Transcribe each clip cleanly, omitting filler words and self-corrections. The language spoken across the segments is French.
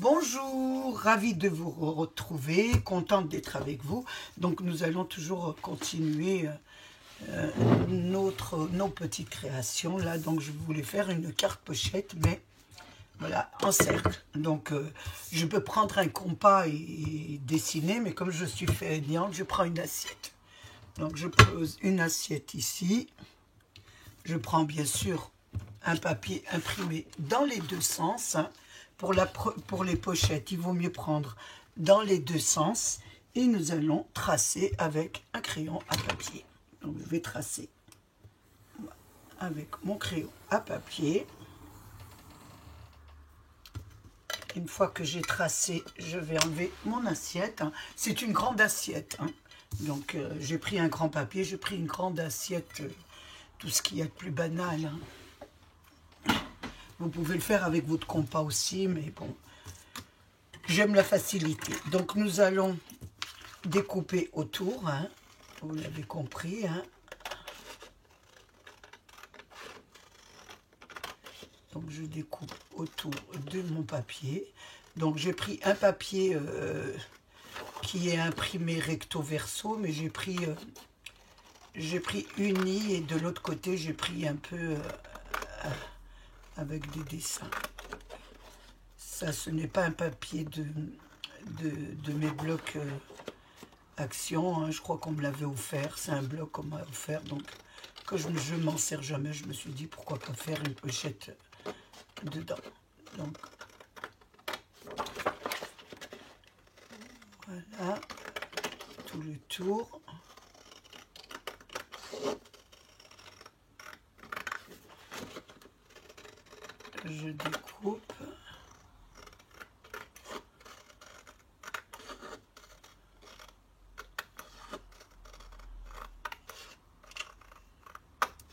Bonjour, ravi de vous retrouver, contente d'être avec vous. Donc nous allons toujours continuer nos petites créations. Là, donc je voulais faire une carte pochette, mais voilà, en cercle. Donc je peux prendre un compas et dessiner, mais comme je suis fainéante, je prends une assiette. Donc je pose une assiette ici. Je prends bien sûr un papier imprimé dans les deux sens. Pour les pochettes, il vaut mieux prendre dans les deux sens. Et nous allons tracer avec un crayon à papier. Donc je vais tracer avec mon crayon à papier. Une fois que j'ai tracé, je vais enlever mon assiette. C'est une grande assiette. Donc j'ai pris un grand papier, j'ai pris une grande assiette, tout ce qu'il y a de plus banal. Vous pouvez le faire avec votre compas aussi, mais bon, j'aime la facilité. Donc nous allons découper autour, vous l'avez compris. Donc je découpe autour de mon papier. Donc j'ai pris un papier qui est imprimé recto verso, mais j'ai pris uni, et de l'autre côté j'ai pris un peu avec des dessins. Ça, ce n'est pas un papier de mes blocs Action, je crois qu'on me l'avait offert. C'est un bloc qu'on m'a offert, donc que je ne m'en sers jamais. Je me suis dit pourquoi pas faire une pochette dedans. Donc voilà, tout le tour. Je découpe.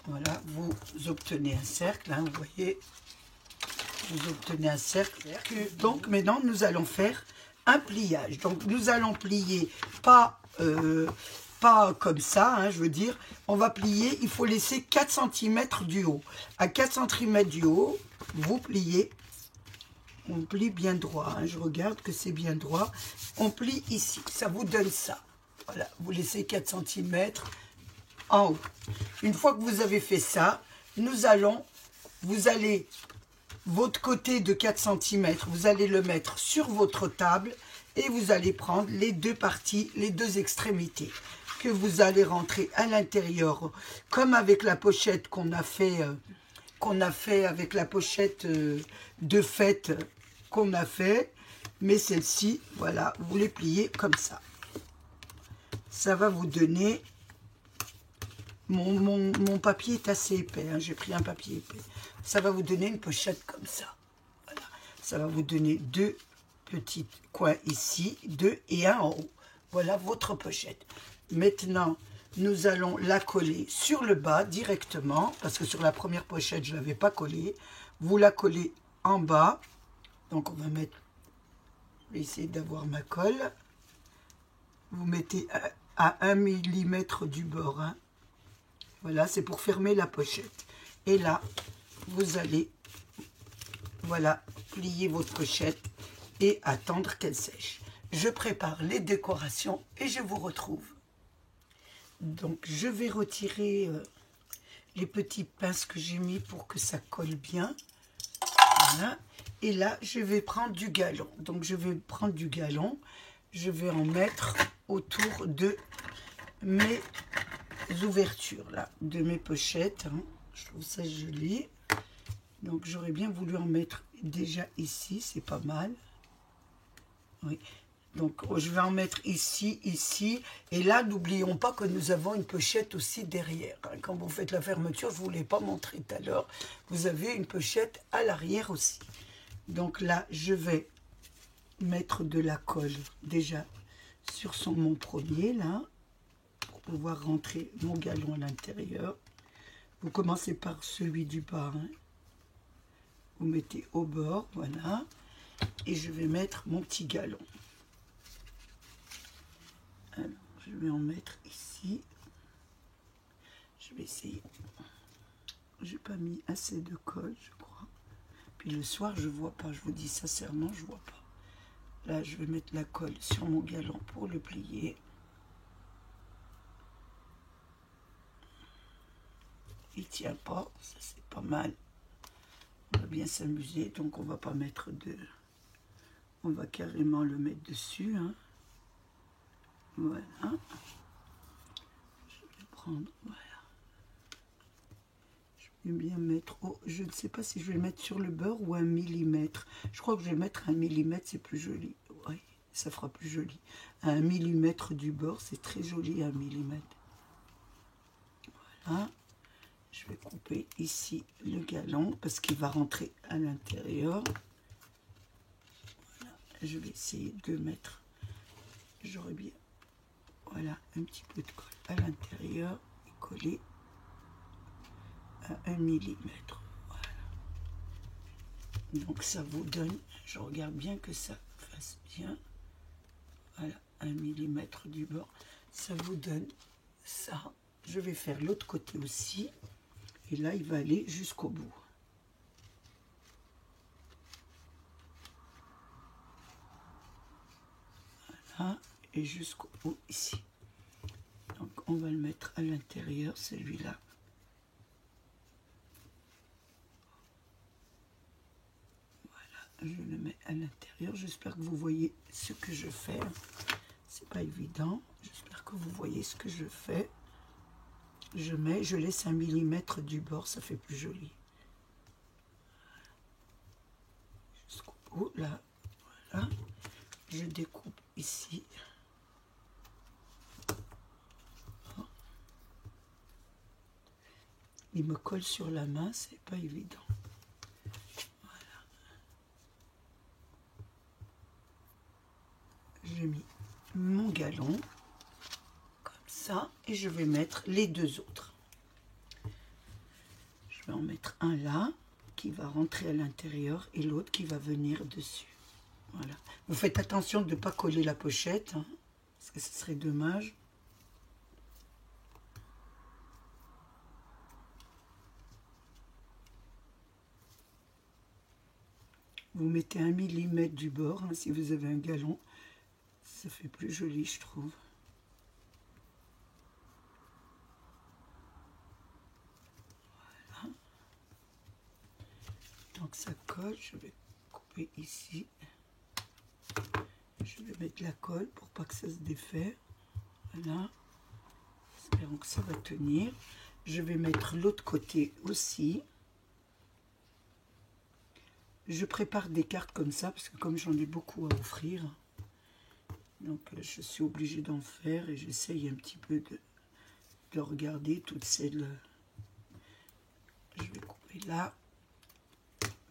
Voilà, vous obtenez un cercle, vous voyez, vous obtenez un cercle. Donc maintenant, nous allons faire un pliage. Donc nous allons plier pas comme ça, je veux dire, on va plier, il faut laisser 4 cm du haut. À 4 cm du haut, vous pliez, on plie bien droit, je regarde que c'est bien droit, on plie ici, ça vous donne ça. Voilà, vous laissez 4 cm en haut. Une fois que vous avez fait ça, vous allez, votre côté de 4 cm, vous allez le mettre sur votre table et vous allez prendre les deux parties, les deux extrémités que vous allez rentrer à l'intérieur, comme avec la pochette qu'on a fait avec la pochette de fête qu'on a fait, mais celle-ci, voilà, vous les pliez comme ça. Ça va vous donner... Mon papier est assez épais, j'ai pris un papier épais. Ça va vous donner une pochette comme ça. Voilà. Ça va vous donner deux petits coins ici, deux et un en haut. Voilà votre pochette. Maintenant, nous allons la coller sur le bas directement, parce que sur la première pochette, je ne l'avais pas collée. Vous la collez en bas. Donc on va mettre, je vais essayer d'avoir ma colle. Vous mettez à 1 mm du bord, Voilà, c'est pour fermer la pochette. Et là, vous allez, voilà, plier votre pochette et attendre qu'elle sèche. Je prépare les décorations et je vous retrouve. Donc, je vais retirer les petits pinces que j'ai mis pour que ça colle bien. Voilà. Et là, je vais prendre du galon. Donc, je vais prendre du galon. Je vais en mettre autour de mes ouvertures là, de mes pochettes. Je trouve ça joli. Donc j'aurais bien voulu en mettre déjà ici, c'est pas mal. Oui. Donc je vais en mettre ici, ici. Et là, n'oublions pas que nous avons une pochette aussi derrière. Quand vous faites la fermeture, je ne vous l'ai pas montré tout à l'heure. Vous avez une pochette à l'arrière aussi. Donc là, je vais mettre de la colle déjà sur mon premier là. Pouvoir rentrer mon galon à l'intérieur. Vous commencez par celui du bas, vous mettez au bord, voilà, et je vais mettre mon petit galon. Alors, je vais en mettre ici. Je vais essayer. J'ai pas mis assez de colle, je crois. Puis le soir, je vois pas. Je vous dis sincèrement, je vois pas. Là, je vais mettre la colle sur mon galon pour le plier. Il tient pas, ça c'est pas mal. On va bien s'amuser, donc on va pas mettre de... On va carrément le mettre dessus. Hein. Voilà. Je vais prendre, voilà. Je vais bien mettre... Oh, je ne sais pas si je vais le mettre sur le beurre ou 1 millimètre. Je crois que je vais mettre 1 millimètre, c'est plus joli. Oui, ça fera plus joli. 1 millimètre du beurre, c'est très joli, 1 millimètre. Voilà. Je vais couper ici le galon parce qu'il va rentrer à l'intérieur. Voilà. Je vais essayer de mettre, j'aurais bien, voilà, un petit peu de colle à l'intérieur et coller à 1 millimètre. Voilà. Donc ça vous donne, je regarde bien que ça fasse bien. Voilà, 1 millimètre du bord. Ça vous donne ça. Je vais faire l'autre côté aussi. Et là, il va aller jusqu'au bout. Voilà, et jusqu'au bout ici. Donc, on va le mettre à l'intérieur, celui-là. Voilà, je le mets à l'intérieur. J'espère que vous voyez ce que je fais. C'est pas évident. J'espère que vous voyez ce que je fais. Je laisse 1 millimètre du bord, ça fait plus joli. Jusqu'au bout, là, voilà. Je découpe ici. Il me colle sur la main, c'est pas évident. Voilà. J'ai mis mon galon. Ça, et je vais mettre les deux autres. Je vais en mettre un là qui va rentrer à l'intérieur et l'autre qui va venir dessus. Voilà. Vous faites attention de ne pas coller la pochette, hein, parce que ce serait dommage. Vous mettez 1 millimètre du bord, hein, si vous avez un galon, ça fait plus joli, je trouve. Donc ça colle, je vais couper ici. Je vais mettre la colle pour pas que ça se défait. Voilà. Espérons que ça va tenir. Je vais mettre l'autre côté aussi. Je prépare des cartes comme ça parce que comme j'en ai beaucoup à offrir, donc je suis obligée d'en faire et j'essaye un petit peu de regarder toutes celles. Je vais couper là.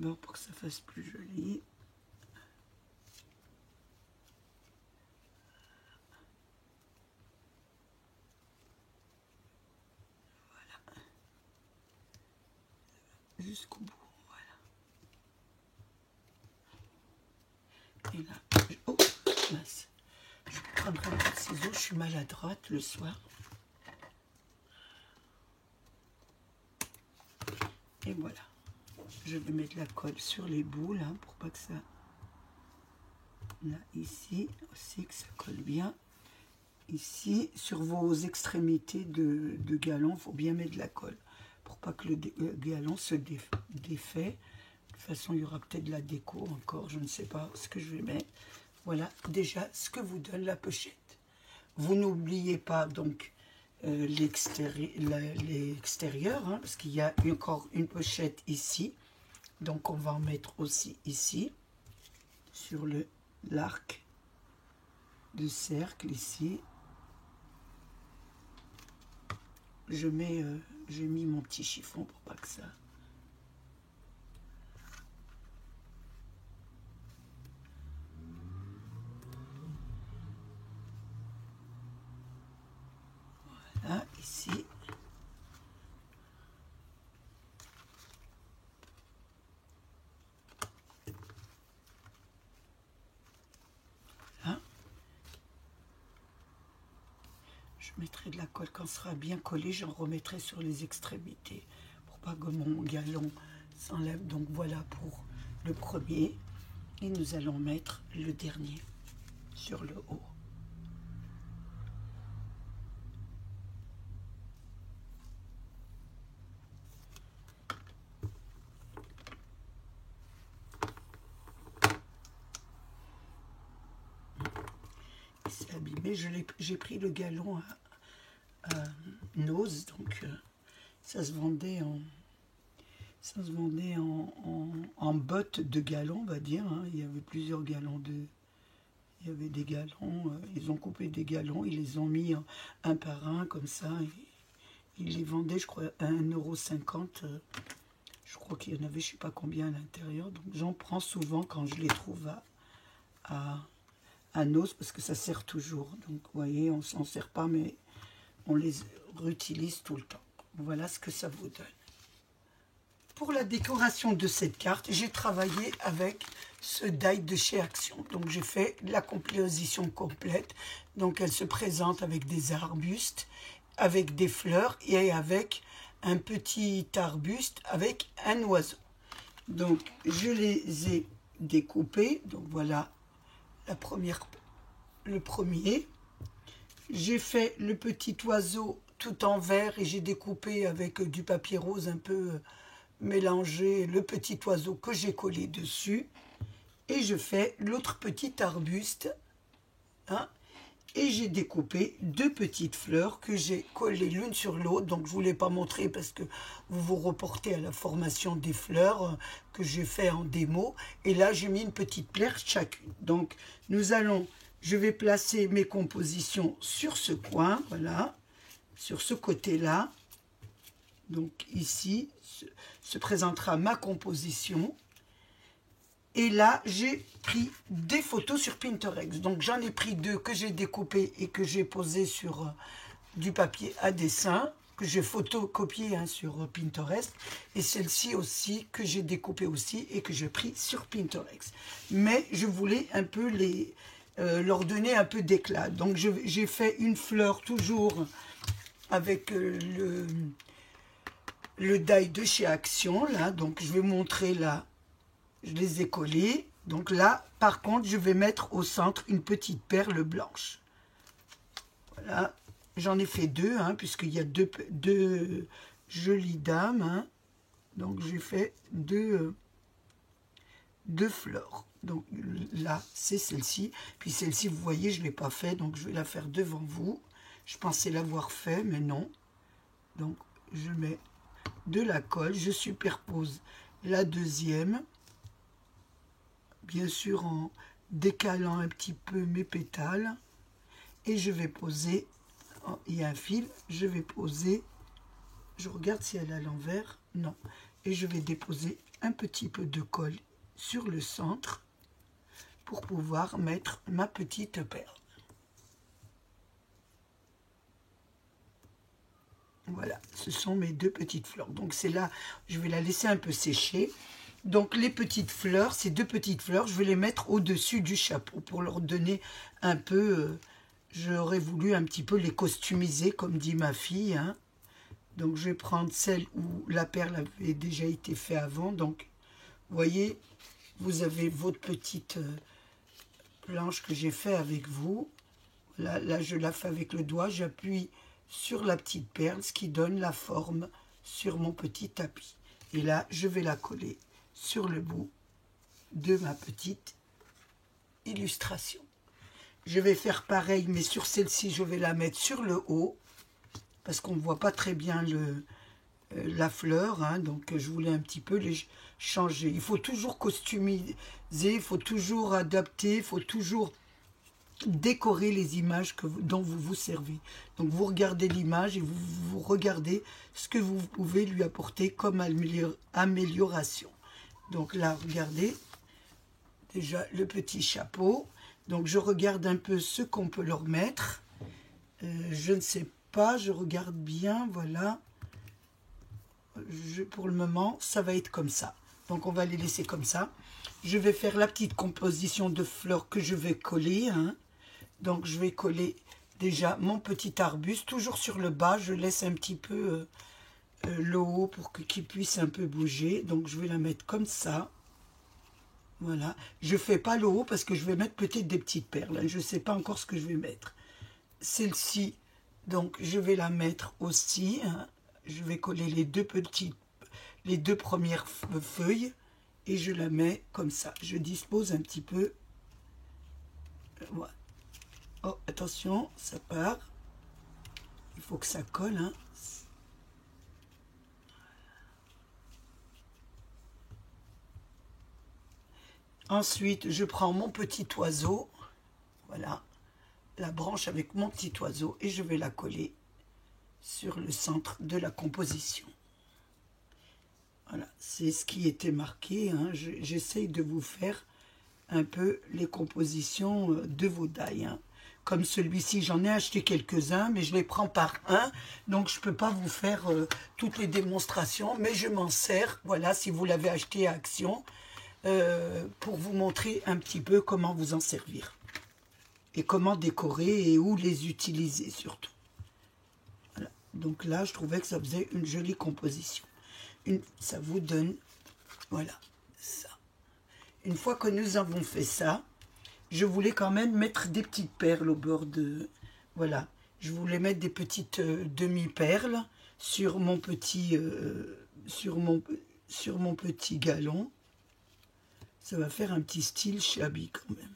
Bon, pour que ça fasse plus joli. Voilà. Jusqu'au bout, voilà. Et là, oh, mince. Je vais prendre un petit ciseau, je suis maladroite le soir. Et voilà. Je vais mettre la colle sur les bouts, là, pour pas que ça... Là, ici, aussi, que ça colle bien. Ici, sur vos extrémités de galon, il faut bien mettre de la colle. Pour pas que le galon se défait. De toute façon, il y aura peut-être de la déco encore, je ne sais pas ce que je vais mettre. Voilà, déjà, ce que vous donne la pochette. Vous n'oubliez pas, donc, l'extérieur, hein, parce qu'il y a encore une pochette ici. Donc on va en mettre aussi ici, sur l'arc de cercle ici. J'ai mis mon petit chiffon pour pas que ça... Voilà, ici. Je mettrai de la colle quand ce sera bien collé, j'en remettrai sur les extrémités pour pas que mon galon s'enlève. Donc voilà pour le premier. Et nous allons mettre le dernier sur le haut. C'est abîmé. J'ai pris le galon à Nose, donc ça se vendait en bottes de galons, on va dire. Hein. Il y avait plusieurs galons il y avait des galons, ils ont coupé des galons, ils les ont mis un par un comme ça. Ils les vendaient, je crois, à 1,50 €. Je crois qu'il y en avait, je ne sais pas combien à l'intérieur. Donc j'en prends souvent quand je les trouve à Nose, parce que ça sert toujours. Donc vous voyez, on ne s'en sert pas, mais on les réutilise tout le temps. Voilà ce que ça vous donne. Pour la décoration de cette carte, j'ai travaillé avec ce die de chez Action. Donc j'ai fait la composition complète. Donc elle se présente avec des arbustes, avec des fleurs et avec un petit arbuste avec un oiseau. Donc je les ai découpés. Donc voilà le premier. J'ai fait le petit oiseau tout en vert et j'ai découpé avec du papier rose un peu mélangé le petit oiseau que j'ai collé dessus. Et je fais l'autre petit arbuste. Hein, et j'ai découpé deux petites fleurs que j'ai collées l'une sur l'autre. Donc je ne vous l'ai pas montré parce que vous vous reportez à la formation des fleurs que j'ai fait en démo. Et là j'ai mis une petite pierre chacune. Donc je vais placer mes compositions sur ce coin, voilà, sur ce côté-là. Donc ici se présentera ma composition. Et là, j'ai pris des photos sur Pinterest. Donc j'en ai pris deux que j'ai découpées et que j'ai posées sur du papier à dessin, que j'ai photocopié sur Pinterest. Et celle-ci aussi, que j'ai découpée aussi et que j'ai pris sur Pinterest. Mais je voulais un peu leur donner un peu d'éclat. Donc j'ai fait une fleur toujours avec le die de chez Action. Là, donc je vais montrer là. Je les ai collés. Donc là, par contre, je vais mettre au centre une petite perle blanche. Voilà. J'en ai fait deux, hein, puisqu'il y a deux jolies dames. Hein. Donc j'ai fait deux fleurs. Donc là, c'est celle-ci. Puis celle-ci, vous voyez, je ne l'ai pas fait. Donc je vais la faire devant vous. Je pensais l'avoir fait, mais non. Donc je mets de la colle. Je superpose la deuxième. Bien sûr en décalant un petit peu mes pétales. Et je vais poser, il y a un fil, je vais poser, je regarde si elle est à l'envers, non. Et je vais déposer un petit peu de colle sur le centre pour pouvoir mettre ma petite perle. Voilà, ce sont mes deux petites fleurs. Donc c'est là, je vais la laisser un peu sécher. Donc les petites fleurs, ces deux petites fleurs, je vais les mettre au-dessus du chapeau pour leur donner un peu, j'aurais voulu un petit peu les costumiser comme dit ma fille. Hein. Donc je vais prendre celle où la perle avait déjà été faite avant. Donc vous voyez, vous avez votre petite planche que j'ai fait avec vous. Là je la fais avec le doigt, j'appuie sur la petite perle, ce qui donne la forme sur mon petit tapis. Et là, je vais la coller sur le bout de ma petite illustration. Je vais faire pareil, mais sur celle-ci, je vais la mettre sur le haut, parce qu'on ne voit pas très bien la fleur, hein, donc je voulais un petit peu les changer. Il faut toujours customiser, il faut toujours adapter, il faut toujours décorer les images dont vous vous servez. Donc vous regardez l'image et vous regardez ce que vous pouvez lui apporter comme amélioration. Donc là, regardez, déjà le petit chapeau. Donc je regarde un peu ce qu'on peut leur mettre. Je ne sais pas, je regarde bien, voilà. Pour le moment, ça va être comme ça. Donc on va les laisser comme ça. Je vais faire la petite composition de fleurs que je vais coller, hein. Donc je vais coller déjà mon petit arbuste, toujours sur le bas, je laisse un petit peu le haut pour qu'il puisse un peu bouger. Donc je vais la mettre comme ça. Voilà. Je ne fais pas le haut parce que je vais mettre peut-être des petites perles. Je ne sais pas encore ce que je vais mettre. Celle-ci, donc je vais la mettre aussi. Hein. Je vais coller les deux premières feuilles et je la mets comme ça. Je dispose un petit peu. Voilà. Oh, attention, ça part. Il faut que ça colle. Hein. Ensuite, je prends mon petit oiseau. Voilà. La branche avec mon petit oiseau et je vais la coller sur le centre de la composition. Voilà, c'est ce qui était marqué. Hein. J'essaye de vous faire un peu les compositions de vos die. Hein. Comme celui-ci, j'en ai acheté quelques-uns, mais je les prends par un. Donc, je ne peux pas vous faire toutes les démonstrations, mais je m'en sers. Voilà, si vous l'avez acheté à Action, pour vous montrer un petit peu comment vous en servir. Et comment décorer et où les utiliser surtout. Voilà. Donc là, je trouvais que ça faisait une jolie composition. Ça vous donne, voilà, ça. Une fois que nous avons fait ça, je voulais quand même mettre des petites perles au bord de... Voilà, je voulais mettre des petites demi-perles sur mon petit, sur mon petit galon. Ça va faire un petit style shabby quand même.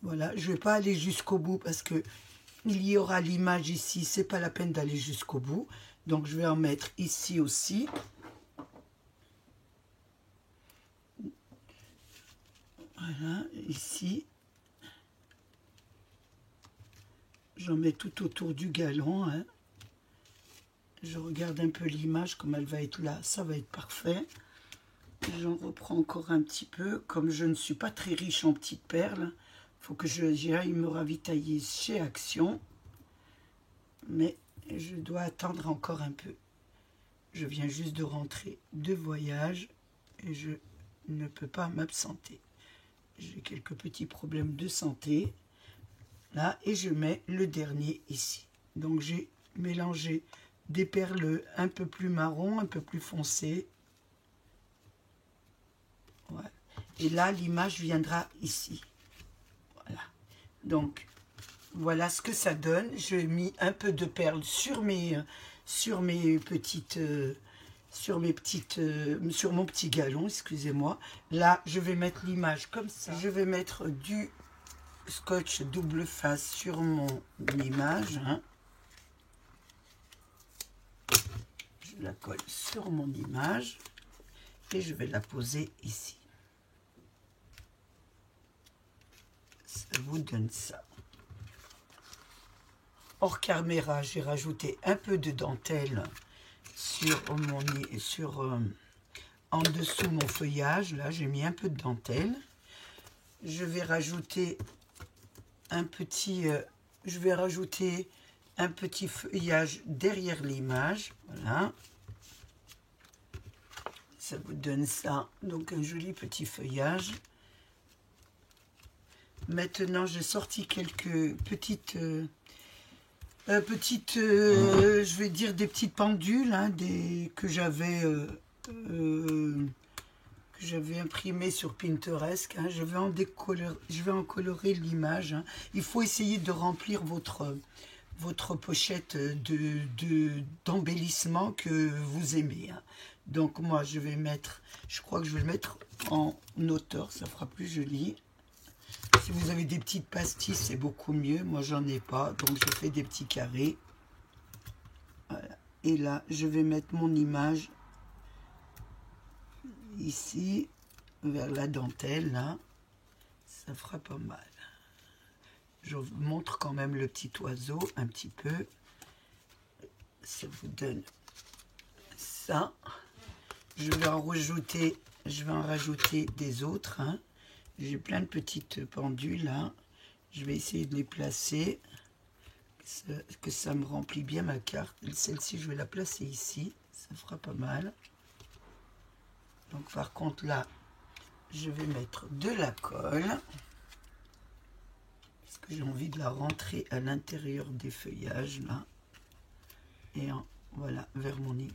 Voilà, je ne vais pas aller jusqu'au bout parce que il y aura l'image ici, c'est pas la peine d'aller jusqu'au bout. Donc je vais en mettre ici aussi. Voilà, ici. J'en mets tout autour du galon. Hein. Je regarde un peu l'image, comme elle va être là, ça va être parfait. J'en reprends encore un petit peu. Comme je ne suis pas très riche en petites perles, il faut que j'aille me ravitailler chez Action. Mais je dois attendre encore un peu. Je viens juste de rentrer de voyage et je ne peux pas m'absenter. J'ai quelques petits problèmes de santé. Là, et je mets le dernier ici. Donc j'ai mélangé des perles un peu plus marron, un peu plus foncées. Voilà. Et là, l'image viendra ici. Voilà. Donc, voilà ce que ça donne. J'ai mis un peu de perles sur mon petit galon, excusez-moi. Là, je vais mettre l'image comme ça. Je vais mettre du scotch double face sur mon image. Hein. Je la colle sur mon image et je vais la poser ici. Ça vous donne ça. Hors caméra, j'ai rajouté un peu de dentelle en dessous mon feuillage. Là, j'ai mis un peu de dentelle. Je vais rajouter un petit feuillage derrière l'image. Voilà. Ça vous donne ça. Donc, un joli petit feuillage. Maintenant, j'ai sorti quelques petites... je vais dire des petites pendules hein, que j'avais imprimées sur Pinterest. Hein. Je vais en colorer l'image. Hein. Il faut essayer de remplir votre pochette d'embellissement que vous aimez. Hein. Donc moi, je crois que je vais le mettre en hauteur, ça fera plus joli. Si vous avez des petites pastilles, c'est beaucoup mieux. Moi, j'en ai pas, donc je fais des petits carrés. Voilà. Et là, je vais mettre mon image ici, vers la dentelle, là. Ça fera pas mal. Je vous montre quand même le petit oiseau, un petit peu. Ça vous donne ça. Je vais en rajouter des autres, hein. J'ai plein de petites pendules là. Je vais essayer de les placer. Que ça me remplit bien ma carte. Celle-ci, je vais la placer ici. Ça fera pas mal. Donc par contre là, je vais mettre de la colle. Parce que j'ai envie de la rentrer à l'intérieur des feuillages là. Et voilà, vers mon nez.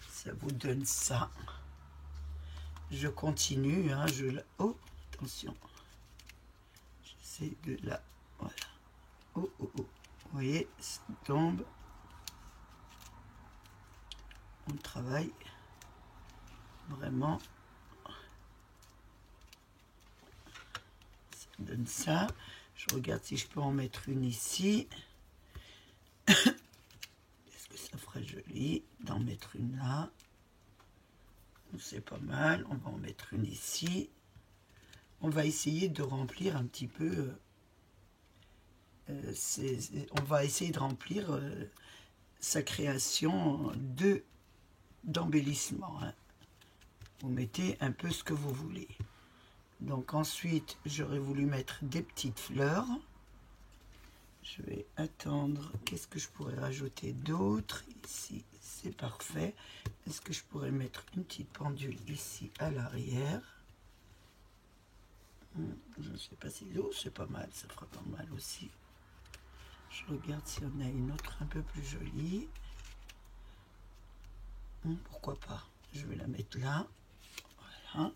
Ça vous donne ça. je continue, hein, oh, attention, j'essaie de là, voilà, oh, oh, oh, vous voyez, ça tombe, on travaille vraiment, ça donne ça, je regarde si je peux en mettre une ici, est-ce que ça ferait joli d'en mettre une là? C'est pas mal, on va en mettre une ici. On va essayer de remplir un petit peu, on va essayer de remplir sa création d'embellissement. Hein. Vous mettez un peu ce que vous voulez. Donc ensuite, j'aurais voulu mettre des petites fleurs. Je vais attendre, qu'est-ce que je pourrais rajouter d'autre? Ici, c'est parfait. Est-ce que je pourrais mettre une petite pendule ici à l'arrière? Je ne sais pas si... Oh, c'est pas mal, ça fera pas mal aussi. Je regarde si on a une autre un peu plus jolie. Pourquoi pas? Je vais la mettre là. Voilà.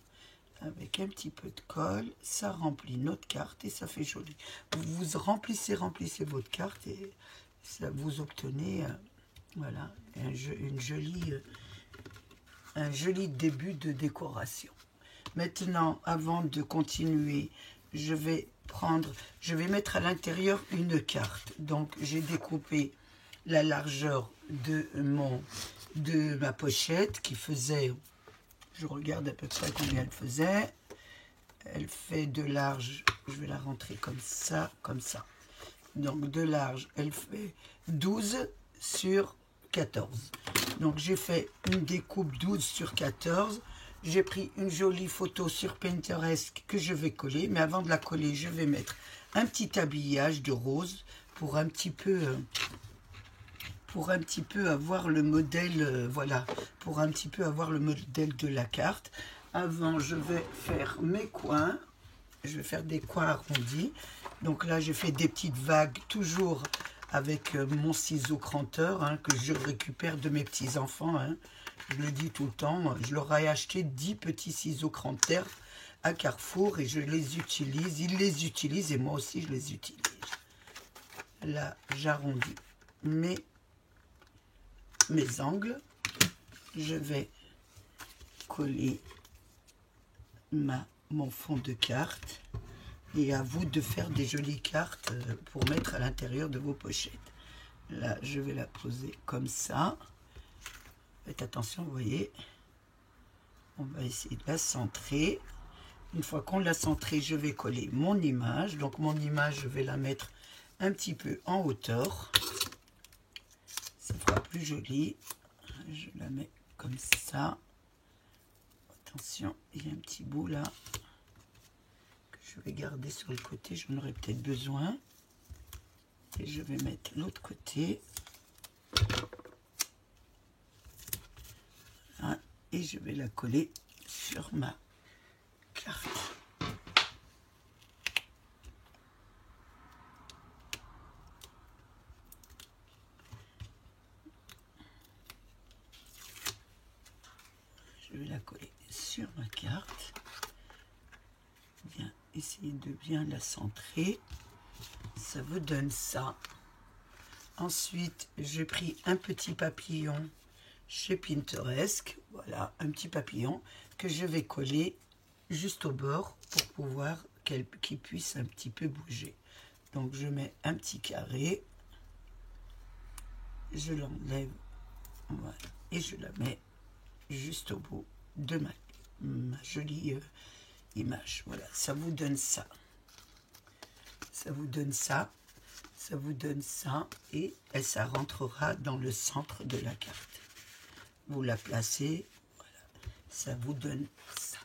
Avec un petit peu de colle, ça remplit notre carte et ça fait joli. Vous remplissez votre carte et ça vous obtenez voilà, un joli début de décoration. Maintenant, avant de continuer, je vais mettre à l'intérieur une carte. Donc, j'ai découpé la largeur de ma pochette qui faisait... Je regarde à peu près combien elle faisait. Elle fait de large, je vais la rentrer comme ça, comme ça. Donc de large, elle fait 12 sur 14. Donc j'ai fait une découpe 12 sur 14. J'ai pris une jolie photo sur Pinterest que je vais coller. Mais avant de la coller, je vais mettre un petit habillage de rose pour un petit peu... avoir le modèle, voilà, pour un petit peu avoir le modèle de la carte. Avant, je vais faire mes coins. Je vais faire des coins arrondis. Donc là, j'ai fait des petites vagues, toujours avec mon ciseau cranteur, hein, que je récupère de mes petits-enfants. Hein. Je le dis tout le temps, je leur ai acheté 10 petits ciseaux cranteurs à Carrefour et je les utilise. Ils les utilisent et moi aussi, je les utilise. Là, j'arrondis mes angles, je vais coller mon fond de carte et à vous de faire des jolies cartes pour mettre à l'intérieur de vos pochettes. Là, je vais la poser comme ça. Faites attention, vous voyez, on va essayer de la centrer. Une fois qu'on l'a centrée, je vais coller mon image. Donc mon image, je vais la mettre un petit peu en hauteur. Ça fera plus joli. Je la mets comme ça. Attention, il y a un petit bout là que je vais garder sur le côté. J'en aurai peut-être besoin. Et je vais mettre l'autre côté. Voilà. Et je vais la coller sur ma carte. Je vais la coller sur ma carte. Bien, essayez de bien la centrer. Ça vous donne ça. Ensuite, j'ai pris un petit papillon chez Pinterest. Voilà, un petit papillon que je vais coller juste au bord pour pouvoir qu'il puisse un petit peu bouger. Donc, je mets un petit carré. Je l'enlève. Voilà, et je la mets juste au bout de ma jolie image. Voilà, ça vous donne ça. Ça vous donne ça. Ça vous donne ça. Et ça rentrera dans le centre de la carte. Vous la placez. Voilà, ça vous donne ça.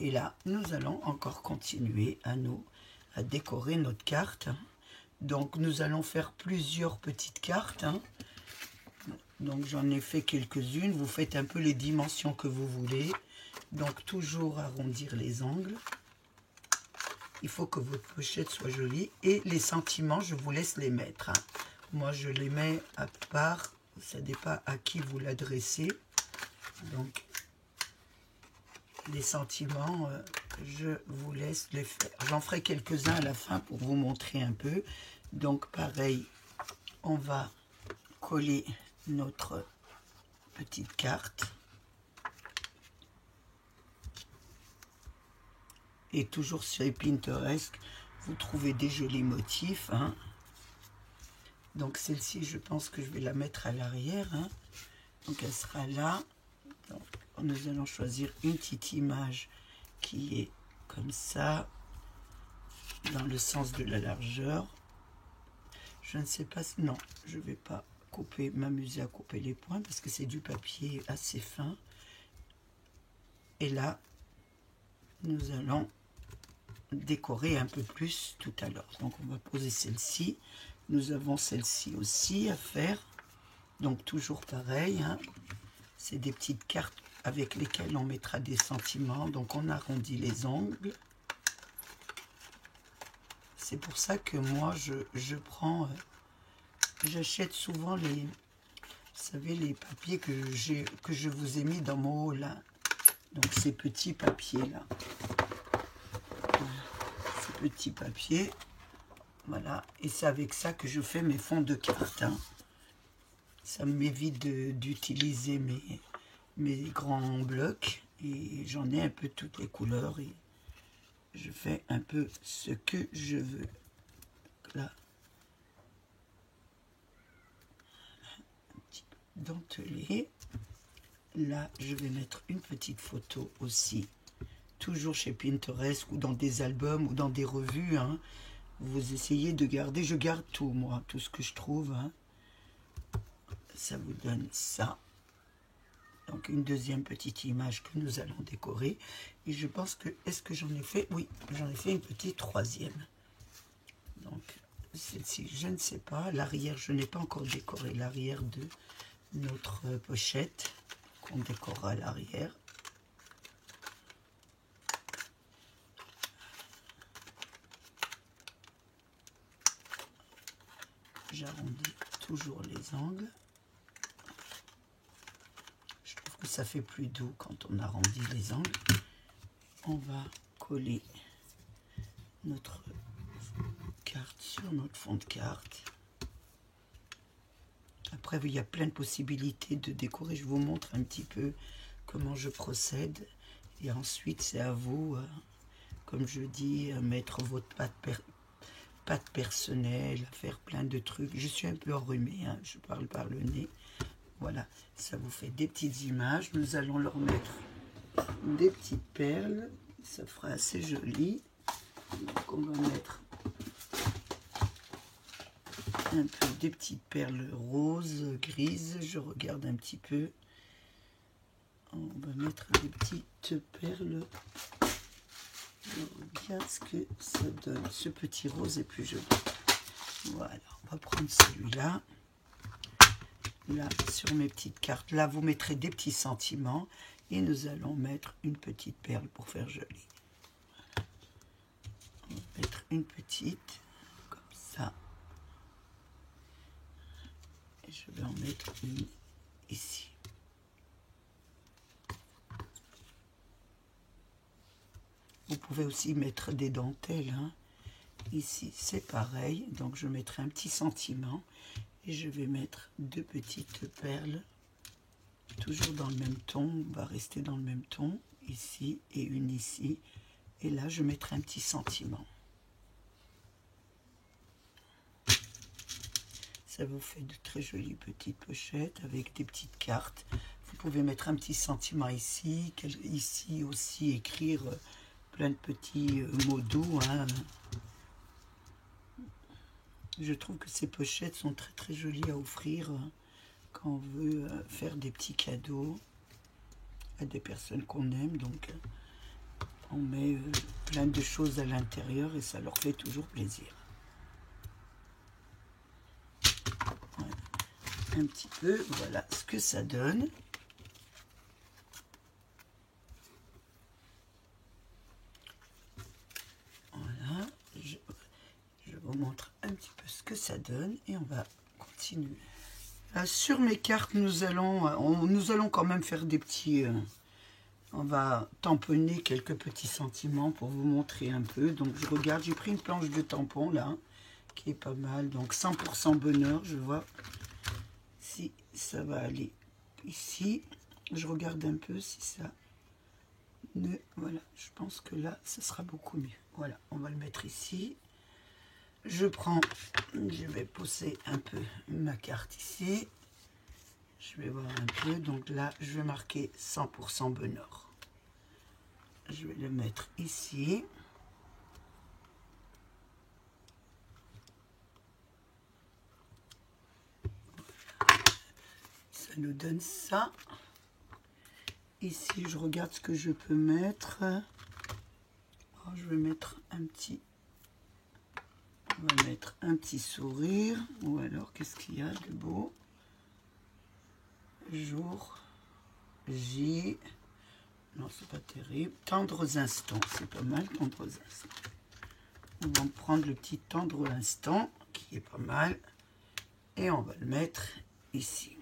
Et là, nous allons encore continuer à décorer notre carte. Donc, nous allons faire plusieurs petites cartes. Donc j'en ai fait quelques-unes, vous faites un peu les dimensions que vous voulez, donc toujours arrondir les angles. Il faut que votre pochette soit jolie et les sentiments, je vous laisse les mettre. Hein. Moi je les mets à part, ça dépend à qui vous l'adressez. Donc les sentiments, je vous laisse les faire. J'en ferai quelques-uns à la fin pour vous montrer un peu. Donc pareil, on va coller notre petite carte. Et toujours sur Pinterest, vous trouvez des jolis motifs. Hein. Donc celle-ci, je pense que je vais la mettre à l'arrière. Hein. Donc elle sera là. Donc, nous allons choisir une petite image qui est comme ça, dans le sens de la largeur. Je ne sais pas si... Non, je ne vais pas m'amuser à couper les points parce que c'est du papier assez fin. Et là, nous allons décorer un peu plus tout à l'heure. Donc on va poser celle-ci. Nous avons celle-ci aussi à faire. Donc toujours pareil. Hein. C'est des petites cartes avec lesquelles on mettra des sentiments. Donc on arrondit les angles. C'est pour ça que moi je prends... j'achète souvent les... Vous savez, les papiers que je vous ai mis dans mon haul. Là. Donc ces petits papiers là. Ces petits papiers. Voilà. Et c'est avec ça que je fais mes fonds de cartes. Hein. Ça m'évite d'utiliser mes grands blocs. Et j'en ai un peu toutes les couleurs. Et je fais un peu ce que je veux. Là. Un petit dentelé. Là, je vais mettre une petite photo aussi. Toujours chez Pinterest ou dans des albums ou dans des revues. Hein. Vous essayez de garder. Je garde tout, moi. Tout ce que je trouve. Hein. Ça vous donne ça. Donc, une deuxième petite image que nous allons décorer. Et je pense que... Est-ce que j'en ai fait? Oui, j'en ai fait une petite troisième. Donc, celle-ci, je ne sais pas. L'arrière, je n'ai pas encore décoré l'arrière de notre pochette. Qu'on décorera à l'arrière. J'arrondis toujours les angles. Je trouve que ça fait plus doux quand on arrondit les angles. On va coller notre carte sur notre fond de carte. Après, il y a plein de possibilités de décorer. Je vous montre un petit peu comment je procède. Et ensuite, c'est à vous, comme je dis, mettre votre patte personnelle, faire plein de trucs. Je suis un peu enrhumée, hein, je parle par le nez. Voilà, ça vous fait des petites images. Nous allons leur mettre des petites perles. Ça fera assez joli. Donc on va mettre un peu des petites perles roses, grises. Je regarde un petit peu. On va mettre des petites perles. Je regarde ce que ça donne. Ce petit rose est plus joli. Voilà, on va prendre celui-là. Là, sur mes petites cartes. Là, vous mettrez des petits sentiments. Et nous allons mettre une petite perle pour faire joli. Voilà. On va mettre une petite, comme ça. Et je vais en mettre une ici. Vous pouvez aussi mettre des dentelles. Hein. Ici, c'est pareil. Donc, je mettrai un petit sentiment. Et je vais mettre deux petites perles. Toujours dans le même ton. On va rester dans le même ton. Ici et une ici. Et là, je mettrai un petit sentiment. Ça vous fait de très jolies petites pochettes avec des petites cartes. Vous pouvez mettre un petit sentiment ici. Ici aussi, écrire plein de petits mots doux. Hein. Je trouve que ces pochettes sont très très jolies à offrir quand on veut faire des petits cadeaux à des personnes qu'on aime. Donc on met plein de choses à l'intérieur et ça leur fait toujours plaisir. Voilà. Un petit peu, voilà ce que ça donne. Voilà, je vous montre un petit peu ce que ça donne et on va continuer. Sur mes cartes, nous allons quand même faire des petits... On va tamponner quelques petits sentiments pour vous montrer un peu. Donc je regarde, j'ai pris une planche de tampon là, qui est pas mal. Donc 100% bonheur, je vois si ça va aller ici. Je regarde un peu si ça ne... Voilà, je pense que là, ça sera beaucoup mieux. Voilà, on va le mettre ici. Je vais poser un peu ma carte ici. Je vais voir un peu. Donc là, je vais marquer 100% bonheur. Je vais le mettre ici. Ça nous donne ça. Ici, je regarde ce que je peux mettre. Oh, je vais mettre un petit... On va mettre un petit sourire. Ou alors, qu'est-ce qu'il y a de beau? Jour, J. Non, c'est pas terrible. Tendres instants, c'est pas mal, tendres instants. On va prendre le petit tendre instant, qui est pas mal. Et on va le mettre ici.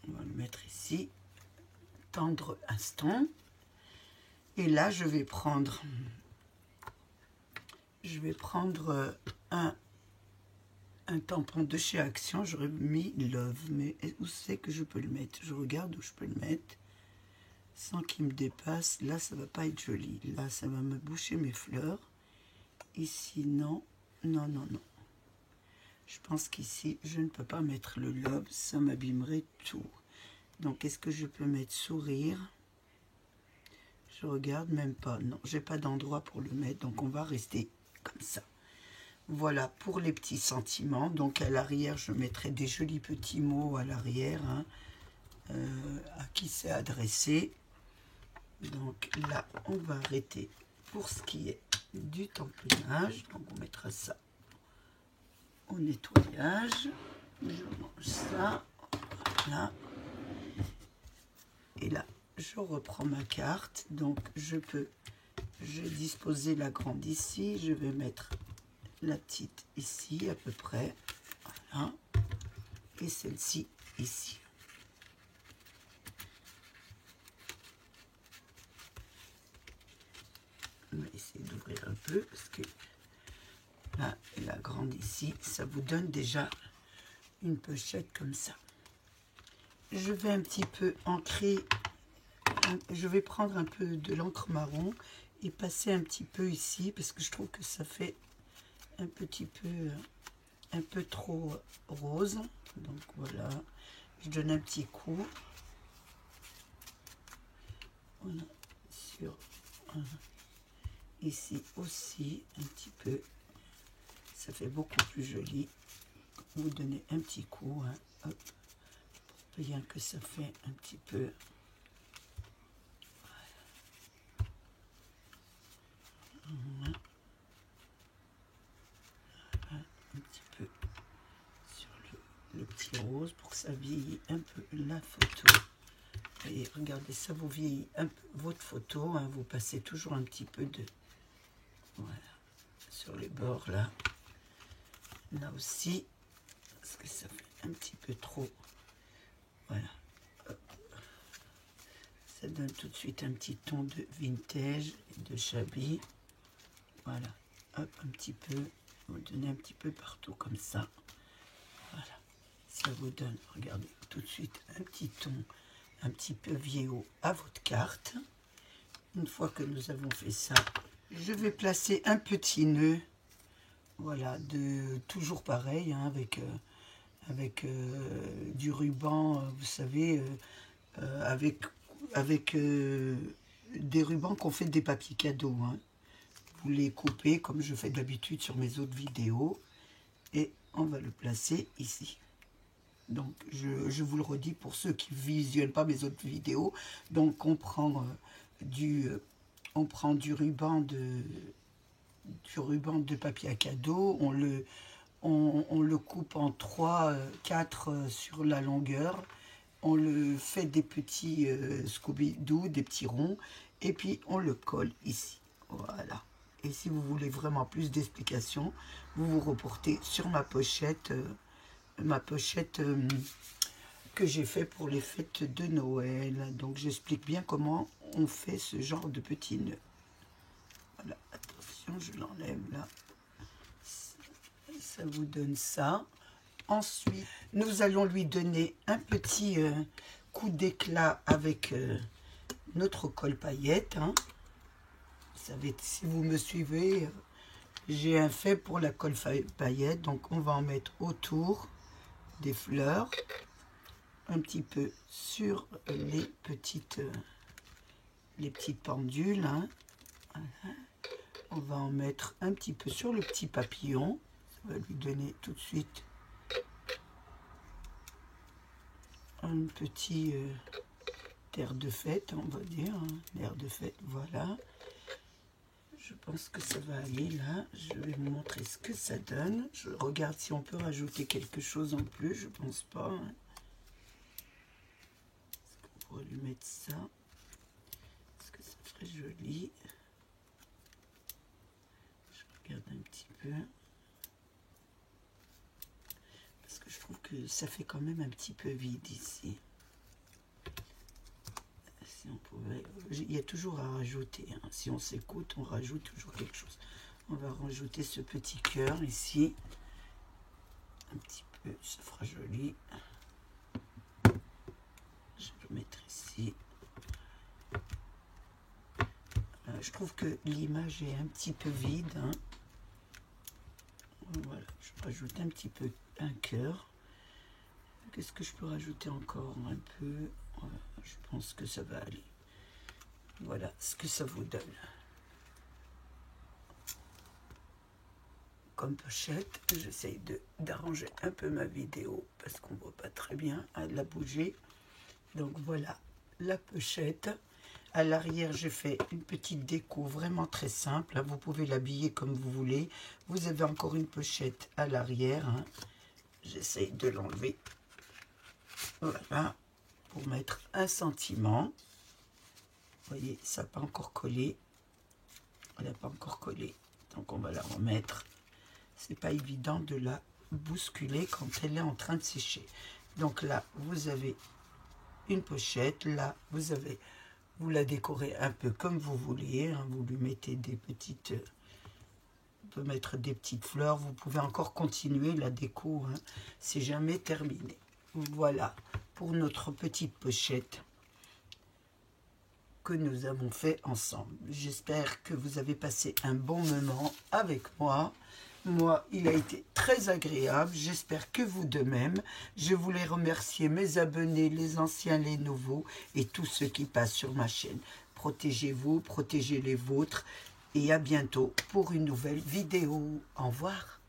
On va le mettre ici. Tendre instant. Et là, je vais prendre un tampon de chez Action. J'aurais mis Love, mais où c'est que je peux le mettre? Je regarde où je peux le mettre sans qu'il me dépasse. Là, ça va pas être joli. Là, ça va me boucher mes fleurs. Ici, non. Non, non, non. Je pense qu'ici, je ne peux pas mettre le Love. Ça m'abîmerait tout. Donc, est-ce que je peux mettre sourire? Je regarde même pas. Non, j'ai pas d'endroit pour le mettre. Donc, on va rester comme ça. Voilà pour les petits sentiments. Donc, à l'arrière, je mettrai des jolis petits mots à l'arrière. Hein, à qui c'est adressé. Donc, là, on va arrêter pour ce qui est du tamponnage. Donc, on mettra ça au nettoyage. Je mange ça. Voilà. Et là, je reprends ma carte. Donc, je vais disposer la grande ici. Je vais mettre la petite ici, à peu près. Voilà. Et celle-ci ici. On va essayer d'ouvrir un peu parce que là, la grande ici, ça vous donne déjà une pochette comme ça. Je vais un petit peu ancrer, je vais prendre un peu de l'encre marron et passer un petit peu ici parce que je trouve que ça fait un petit peu, un peu trop rose. Donc voilà, je donne un petit coup. Voilà, sur ici aussi un petit peu. Ça fait beaucoup plus joli. Vous donnez un petit coup, hein, hop, bien que ça fait un petit peu. Voilà. Voilà, un petit peu sur le petit rose pour que ça vieillit un peu la photo. Et regardez, ça vous vieillit un peu votre photo. Hein, vous passez toujours un petit peu de... Voilà, sur les bords là. Là aussi, parce que ça fait un petit peu trop. Voilà. Hop. Ça donne tout de suite un petit ton de vintage et de shabby. Voilà. Hop, un petit peu. Vous donnez un petit peu partout comme ça. Voilà. Ça vous donne, regardez, tout de suite un petit ton, un petit peu vieillot à votre carte. Une fois que nous avons fait ça, je vais placer un petit nœud. Voilà, toujours pareil, hein, avec du ruban, vous savez, avec des rubans qu'on fait des papiers cadeaux. Hein. Vous les coupez comme je fais d'habitude sur mes autres vidéos et on va le placer ici. Donc je vous le redis pour ceux qui ne visionnent pas mes autres vidéos. Donc on prend du ruban de papier à cadeau, on le coupe en 3, 4 sur la longueur, on le fait des petits Scooby-Doo, des petits ronds, et puis on le colle ici. Voilà. Et si vous voulez vraiment plus d'explications, vous vous reportez sur ma pochette ma pochette que j'ai fait pour les fêtes de Noël. Donc j'explique bien comment on fait ce genre de petits nœuds. Voilà, attention, je l'enlève là. Ça vous donne ça. Ensuite, nous allons lui donner un petit coup d'éclat avec notre colle paillette. Hein. Vous savez, si vous me suivez, j'ai un fait pour la colle paillette. Donc, on va en mettre autour des fleurs, un petit peu sur les petites pendules. Hein. Voilà. On va en mettre un petit peu sur le petit papillon. Ça va lui donner tout de suite un petit air de fête, on va dire, hein, air de fête, voilà. Je pense que ça va aller là. Je vais vous montrer ce que ça donne. Je regarde si on peut rajouter quelque chose en plus, je pense pas. Hein. Est-ce qu'on pourrait lui mettre ça? Est-ce que ça ferait joli? Je regarde un petit peu. Parce que je trouve que ça fait quand même un petit peu vide ici. Si on pouvait, il y a toujours à rajouter. Hein. Si on s'écoute, on rajoute toujours quelque chose. On va rajouter ce petit cœur ici. Un petit peu, ça fera joli. Je vais le mettre ici. Je trouve que l'image est un petit peu vide. Hein. Voilà, je rajoute un petit peu un cœur. Qu'est-ce que je peux rajouter encore un peu? Voilà, je pense que ça va aller. Voilà ce que ça vous donne. Comme pochette, j'essaye d'arranger un peu ma vidéo parce qu'on ne voit pas très bien, à la bouger. Donc voilà la pochette. À l'arrière, j'ai fait une petite déco vraiment très simple. Vous pouvez l'habiller comme vous voulez. Vous avez encore une pochette à l'arrière. Hein. J'essaye de l'enlever. Voilà, pour mettre un sentiment. Vous voyez, ça n'a pas encore collé. Elle n'a pas encore collé. Donc on va la remettre. C'est pas évident de la bousculer quand elle est en train de sécher. Donc là, vous avez une pochette. Là, vous la décorez un peu comme vous voulez. Hein. Vous lui mettez des petites... On peut mettre des petites fleurs. Vous pouvez encore continuer la déco. Hein. C'est jamais terminé. Voilà pour notre petite pochette que nous avons fait ensemble. J'espère que vous avez passé un bon moment avec moi. Moi, il a été très agréable. J'espère que vous de même. Je voulais remercier mes abonnés, les anciens, les nouveaux et tous ceux qui passent sur ma chaîne. Protégez-vous, protégez les vôtres et à bientôt pour une nouvelle vidéo. Au revoir.